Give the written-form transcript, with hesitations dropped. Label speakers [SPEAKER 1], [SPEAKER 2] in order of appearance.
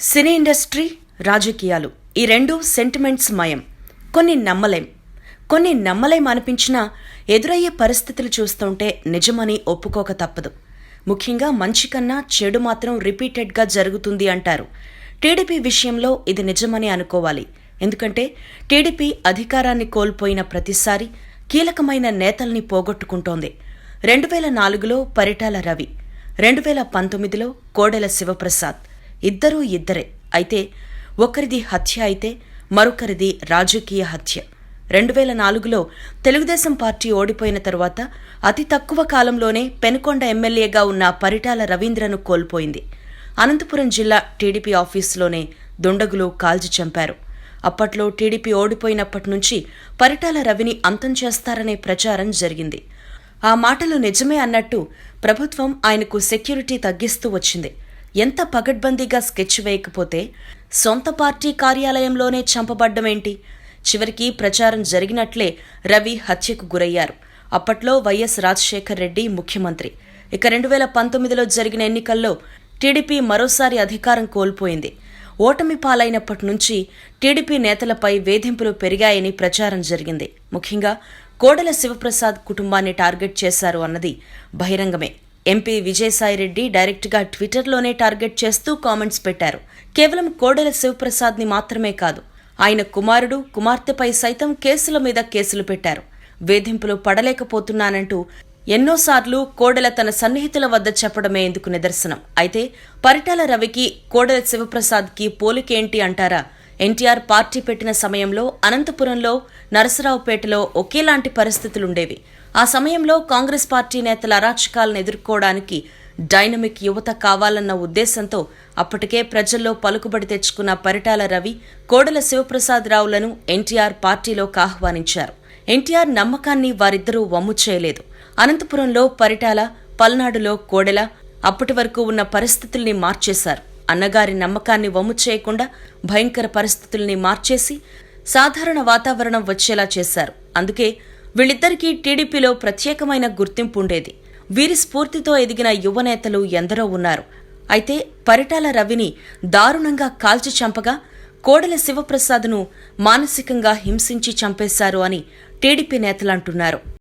[SPEAKER 1] Cine industry, రాజకీయాలు ఈ రెండు సెంటిమెంట్స్ మయం. కొన్ని నమ్మలేం అనిపించినా ఎదురయ్యే పరిస్థితులు చూస్తుంటే నిజమని ఒప్పుకోక తప్పదు. ముఖ్యంగా మంచి కన్నా చెడు మాత్రం రిపీటెడ్గా జరుగుతుంది అంటారు. టీడీపీ విషయంలో ఇది నిజమని అనుకోవాలి. ఎందుకంటే టీడీపీ అధికారాన్ని కోల్పోయిన ప్రతిసారి కీలకమైన నేతల్ని పోగొట్టుకుంటోంది. 2004లో పరిటాల రవి, 2019లో కోడెల శివప్రసాద్. ఇద్దరే. అయితే ఒకరిది హత్య అయితే మరొకరిది రాజకీయ హత్య. 2004లో తెలుగుదేశం పార్టీ ఓడిపోయిన తరువాత అతి తక్కువ కాలంలోనే పెనుకొండ ఎమ్మెల్యేగా ఉన్న పరిటాల రవీంద్రను కోల్పోయింది. అనంతపురం జిల్లా టీడీపీ ఆఫీసులోనే దుండగులు కాల్చి చంపారు. అప్పట్లో టీడీపీ ఓడిపోయినప్పటి నుంచి పరిటాల రవిని అంతం చేస్తారనే ప్రచారం జరిగింది. ఆ మాటలు నిజమే అన్నట్టు ప్రభుత్వం ఆయనకు సెక్యూరిటీ తగ్గిస్తూ వచ్చింది. ఎంత పగడ్బందీగా స్కెచ్ వేయకపోతే సొంత పార్టీ కార్యాలయంలోనే చంపబడ్డమేంటి? చివరికి ప్రచారం జరిగినట్లే రవి హత్యకు గురయ్యారు. అప్పట్లో వైఎస్ రాజశేఖర్ రెడ్డి ముఖ్యమంత్రి. ఇక 2019లో జరిగిన ఎన్నికల్లో టీడీపీ మరోసారి అధికారం కోల్పోయింది. ఓటమి పాలైనప్పటి నుంచి టీడీపీ నేతలపై వేధింపులు పెరిగాయని ప్రచారం జరిగింది. ముఖ్యంగా కోడెల శివప్రసాద్ కుటుంబాన్ని టార్గెట్ చేశారు అన్నది బహిరంగమే. ఎంపీ విజయసాయిరెడ్డి డైరెక్ట్గా ట్విట్టర్లోనే టార్గెట్ చేస్తూ కామెంట్స్ పెట్టారు. కేవలం కోడెల శివప్రసాద్ని మాత్రమే కాదు, ఆయన కుమారుడు, కుమార్తెపై సైతం కేసుల మీద కేసులు పెట్టారు. వేధింపులు పడలేకపోతున్నానంటూ ఎన్నోసార్లు కోడెల తన సన్నిహితుల వద్ద చెప్పడమే ఇందుకు నిదర్శనం. అయితే పరిటాల రవికి కోడెల శివప్రసాద్కి పోలికేంటి అంటారా? ఎన్టీఆర్ పార్టీ పెట్టిన సమయంలో అనంతపురంలో, నరసరావుపేటలో ఒకేలాంటి పరిస్థితులుండేవి. ఆ సమయంలో కాంగ్రెస్ పార్టీ నేతల అరాచకాలను ఎదుర్కోవడానికి డైనమిక్ యువత కావాలన్న ఉద్దేశంతో అప్పటికే ప్రజల్లో పలుకుబడి తెచ్చుకున్న పరిటాల రవి, కోడెల శివప్రసాద్ రావులను ఎన్టీఆర్ పార్టీలోకి ఆహ్వానించారు. ఎన్టీఆర్ నమ్మకాన్ని వారిద్దరూ వమ్ము చేయలేదు. అనంతపురంలో పరిటాల, పల్నాడులో కోడెల అప్పటి వరకు ఉన్న పరిస్థితుల్ని మార్చేశారు. అన్నగారి నమ్మకాన్ని వమ్ము చేయకుండా భయంకర పరిస్థితుల్ని మార్చేసి సాధారణ వాతావరణం వచ్చేలా చేశారు. అందుకే వీళ్ళిద్దరికీ టీడీపీలో ప్రత్యేకమైన గుర్తింపు ఉండేది. వీరి స్ఫూర్తితో ఎదిగిన యువనేతలు ఎందరో ఉన్నారు. అయితే పరిటాల రవిని దారుణంగా కాల్చి చంపగా కోడెల శివప్రసాద్ను మానసికంగా హింసించి చంపేశారు అని టీడీపీ నేతలంటున్నారు.